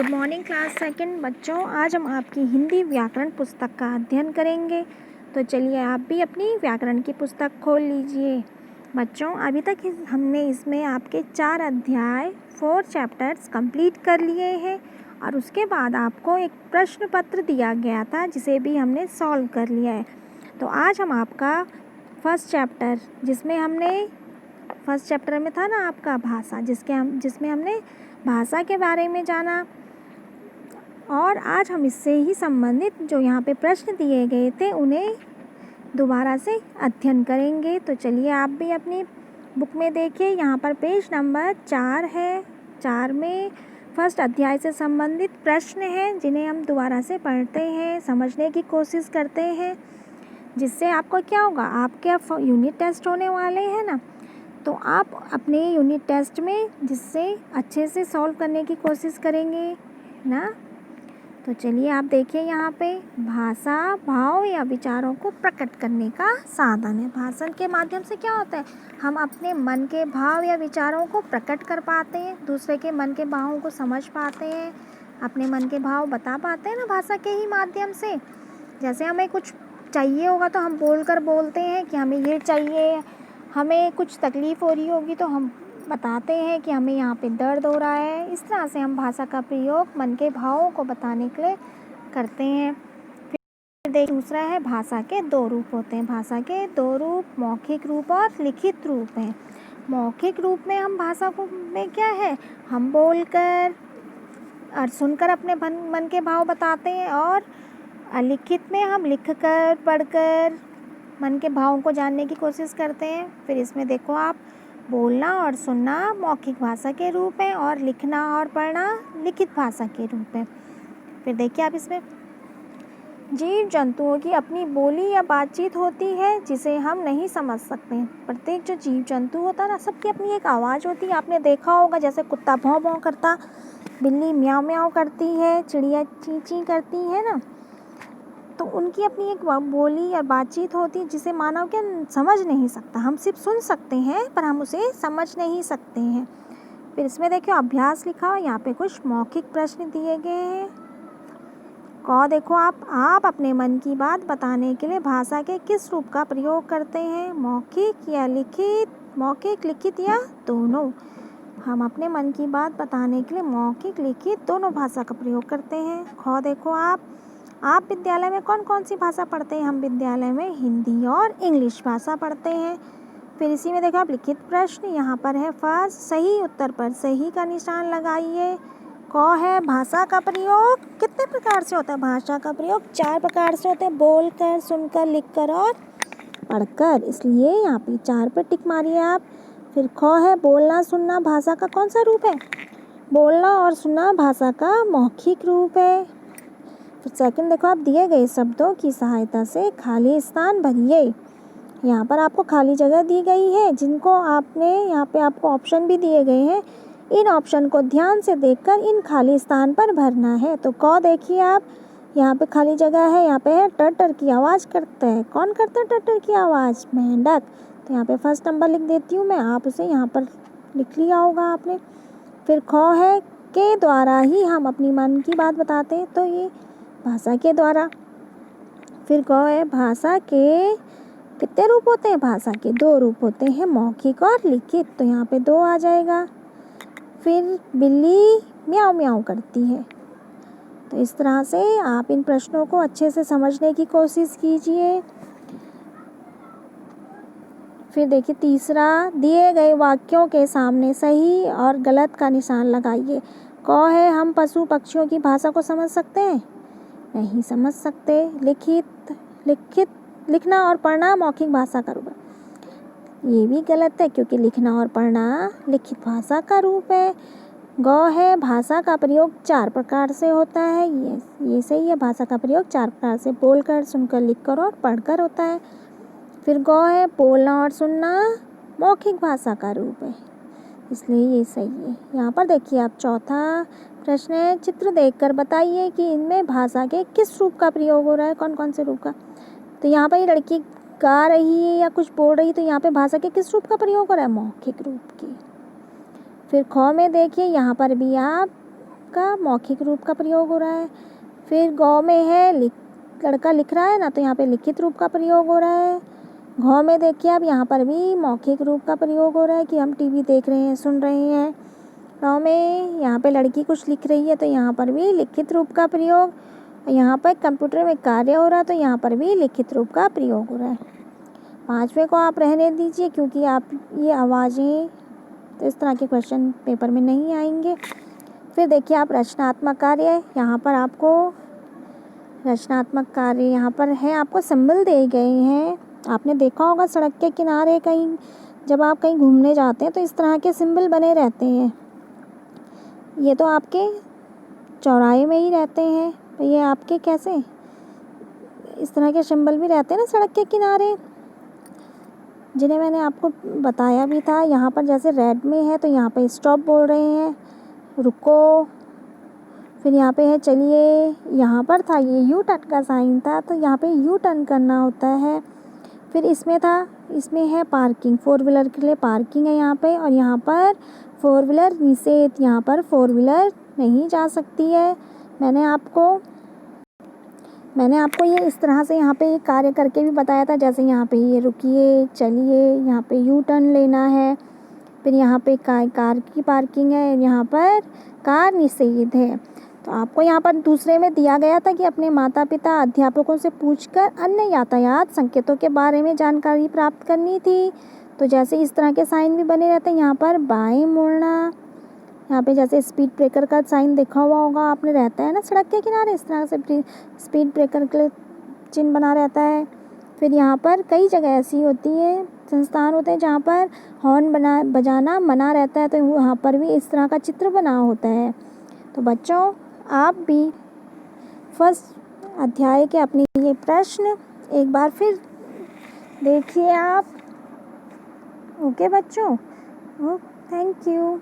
Good morning class second बच्चों। आज हम आपकी हिंदी व्याकरण पुस्तक का अध्ययन करेंगे। तो चलिए आप भी अपनी व्याकरण की पुस्तक खोल लीजिए। बच्चों अभी तक हमने इसमें आपके 4 अध्याय 4 चैप्टर्स कंप्लीट कर लिए हैं और उसके बाद आपको एक प्रश्न पत्र दिया गया था जिसे भी हमने सॉल्व कर लिया है। तो आज हम आपका फर्स्ट चैप्टर में था ना आपका भाषा, जिसमें हमने भाषा के बारे में जाना और आज हम इससे ही संबंधित जो यहाँ पे प्रश्न दिए गए थे उन्हें दोबारा से अध्ययन करेंगे। तो चलिए आप भी अपनी बुक में देखिए, यहाँ पर पेज नंबर 4 है। 4 में फर्स्ट अध्याय से संबंधित प्रश्न हैं जिन्हें हम दोबारा से पढ़ते हैं, समझने की कोशिश करते हैं, जिससे आपको क्या होगा, आपके यूनिट टेस्ट होने वाले हैं ना, तो आप अपने यूनिट टेस्ट में जिससे अच्छे से सॉल्व करने की कोशिश करेंगे ना। तो चलिए आप देखिए, यहाँ पे भाषा भाव या विचारों को प्रकट करने का साधन है। भाषण के माध्यम से क्या होता है, हम अपने मन के भाव या विचारों को प्रकट कर पाते हैं, दूसरे के मन के भावों को समझ पाते हैं, अपने मन के भाव बता पाते हैं ना भाषा के ही माध्यम से। जैसे हमें कुछ चाहिए होगा तो हम बोलते हैं कि हमें ये चाहिए, हमें कुछ तकलीफ़ हो रही होगी तो हम बताते हैं कि हमें यहाँ पे दर्द हो रहा है। इस तरह से हम भाषा का प्रयोग मन के भावों को बताने के लिए करते हैं। फिर दूसरा है, भाषा के 2 रूप होते हैं। भाषा के 2 रूप मौखिक रूप और लिखित रूप हैं। मौखिक रूप में हम भाषा को में क्या है, हम बोलकर और सुनकर अपने मन के भाव बताते हैं, और लिखित में हम लिखकर पढ़कर मन के भावों को जानने की कोशिश करते हैं। फिर इसमें देखो आप, बोलना और सुनना मौखिक भाषा के रूप हैं और लिखना और पढ़ना लिखित भाषा के रूप हैं। फिर देखिए आप इसमें, जीव जंतुओं की अपनी बोली या बातचीत होती है जिसे हम नहीं समझ सकते। प्रत्येक जो जीव जंतु होता है ना, सबकी अपनी एक आवाज़ होती है। आपने देखा होगा, जैसे कुत्ता भौं भौं करता, बिल्ली म्याऊं म्याऊं करती है, चिड़िया ची ची करती है ना, तो उनकी अपनी एक बोली और बातचीत होती है जिसे मानव क्या समझ नहीं सकता। हम सिर्फ सुन सकते हैं पर हम उसे समझ नहीं सकते हैं। फिर इसमें देखिए अभ्यास लिखा हुआ, यहाँ पे कुछ मौखिक प्रश्न दिए गए हैं। देखो आप अपने मन की बात बताने के लिए भाषा के किस रूप का प्रयोग करते हैं, मौखिक या लिखित, मौखिक लिखित या दोनों। हम अपने मन की बात बताने के लिए मौखिक लिखित दोनों भाषा का प्रयोग करते हैं। देखो आप विद्यालय में कौन कौन सी भाषा पढ़ते हैं, हम विद्यालय में हिंदी और इंग्लिश भाषा पढ़ते हैं। फिर इसी में देखो आप लिखित प्रश्न, यहाँ पर है फर्स्ट, सही उत्तर पर सही का निशान लगाइए। है, भाषा का प्रयोग कितने प्रकार से होता है, भाषा का प्रयोग 4 प्रकार से होते हैं, बोलकर, सुनकर, लिखकर और पढ़कर, इसलिए यहाँ पे 4 पर टिक मारिए आप। फिर है, बोलना सुनना भाषा का कौन सा रूप है, बोलना और सुनना भाषा का मौखिक रूप है। फिर सेकंड देखो आप, दिए गए शब्दों की सहायता से खाली स्थान भरिए। यहाँ पर आपको खाली जगह दी गई है, जिनको आपने यहाँ पे आपको ऑप्शन भी दिए गए हैं। इन ऑप्शन को ध्यान से देखकर इन खाली स्थान पर भरना है। तो देखिए आप, यहाँ पे खाली जगह है, यहाँ पे है टटर की आवाज़ करता है। कौन करता है टटर की आवाज़, मेंढक। तो यहाँ पे फर्स्ट नंबर लिख देती हूँ मैं, आप उसे यहाँ पर लिख लिया होगा आपने। फिर है, के द्वारा ही हम अपनी मन की बात बताते हैं, तो ये भाषा के द्वारा। फिर है, भाषा के कितने रूप होते हैं, भाषा के 2 रूप होते हैं, मौखिक और लिखित, तो यहाँ पे 2 आ जाएगा। फिर बिल्ली म्याऊं म्याऊं करती है। तो इस तरह से आप इन प्रश्नों को अच्छे से समझने की कोशिश कीजिए। फिर देखिए तीसरा, दिए गए वाक्यों के सामने सही और गलत का निशान लगाइए। है, हम पशु पक्षियों की भाषा को समझ सकते हैं, नहीं समझ सकते। लिखना और पढ़ना मौखिक भाषा का रूप है, ये भी गलत है क्योंकि लिखना और पढ़ना लिखित भाषा का रूप है। है, भाषा का प्रयोग 4 प्रकार से होता है, ये सही है, भाषा का प्रयोग 4 प्रकार से, बोलकर, सुनकर, लिखकर और पढ़कर होता है। फिर है, बोलना और सुनना मौखिक भाषा का रूप है, इसलिए ये सही है। यहाँ पर देखिए आप चौथा प्रश्न है, चित्र देखकर बताइए कि इनमें भाषा के किस रूप का प्रयोग हो रहा है, कौन कौन से रूप का। तो यहाँ पर ये लड़की गा रही है या कुछ बोल रही है, तो यहाँ पे भाषा के किस रूप का प्रयोग हो रहा है, मौखिक रूप की। फिर में देखिए, यहाँ पर भी आप आपका मौखिक रूप का प्रयोग हो रहा है। फिर गौ में है लड़का लिख रहा है ना, तो यहाँ पे लिखित रूप का प्रयोग हो रहा है। घौ में देखिए अब यहाँ पर भी मौखिक रूप का प्रयोग हो रहा है कि हम टीवी देख रहे हैं, सुन रहे हैं। रौ में यहाँ पे लड़की कुछ लिख रही है, तो यहाँ पर भी लिखित रूप का प्रयोग। यहाँ पर कंप्यूटर में कार्य हो रहा है, तो यहाँ पर भी लिखित रूप का प्रयोग हो रहा है। 5वें को आप रहने दीजिए, क्योंकि आप ये आवाज़ें तो इस तरह के क्वेश्चन पेपर में नहीं आएंगे। फिर देखिए आप रचनात्मक कार्य, यहाँ पर आपको रचनात्मक कार्य यहाँ पर है, आपको सिंबल दिए गए हैं। आपने देखा होगा सड़क के किनारे कहीं जब आप कहीं घूमने जाते हैं तो इस तरह के सिंबल बने रहते हैं। ये तो आपके चौराहे में ही रहते हैं, तो ये आपके कैसे इस तरह के सिंबल भी रहते हैं ना सड़क के किनारे, जिन्हें मैंने आपको बताया भी था। यहाँ पर जैसे रेड में है तो यहाँ पे स्टॉप बोल रहे हैं, रुको। फिर यहाँ पे है चलिए, यहाँ पर था ये यू टर्न का साइन था, तो यहाँ पे यू टर्न करना होता है। फिर इसमें था, इसमें है पार्किंग, 4 व्हीलर के लिए पार्किंग है यहाँ पे। और यहाँ पर 4 व्हीलर निषेध, यहाँ पर 4 व्हीलर नहीं जा सकती है। मैंने आपको ये इस तरह से यहाँ पे कार्य करके भी बताया था। जैसे यहाँ पे ये रुकिए, चलिए, यहाँ पे यू टर्न लेना है। फिर यहाँ पे कार की पार्किंग है, यहाँ पर कार निषेध है। तो आपको यहाँ पर दूसरे में दिया गया था कि अपने माता पिता अध्यापकों से पूछकर अन्य यातायात संकेतों के बारे में जानकारी प्राप्त करनी थी। तो जैसे इस तरह के साइन भी बने रहते हैं। यहाँ पर बाएं मुड़ना, यहाँ पे जैसे स्पीड ब्रेकर का साइन देखा हुआ होगा आपने, रहता है ना सड़क के किनारे, इस तरह से स्पीड ब्रेकर के चिन्ह बना रहता है। फिर यहाँ पर कई जगह ऐसी होती है, संस्थान होते हैं जहाँ पर हॉर्न बजाना मना रहता है, तो वहाँ पर भी इस तरह का चित्र बना होता है। तो बच्चों, आप भी फर्स्ट अध्याय के अपने ये प्रश्न एक बार फिर देखिए आप। ओके बच्चों, थैंक यू।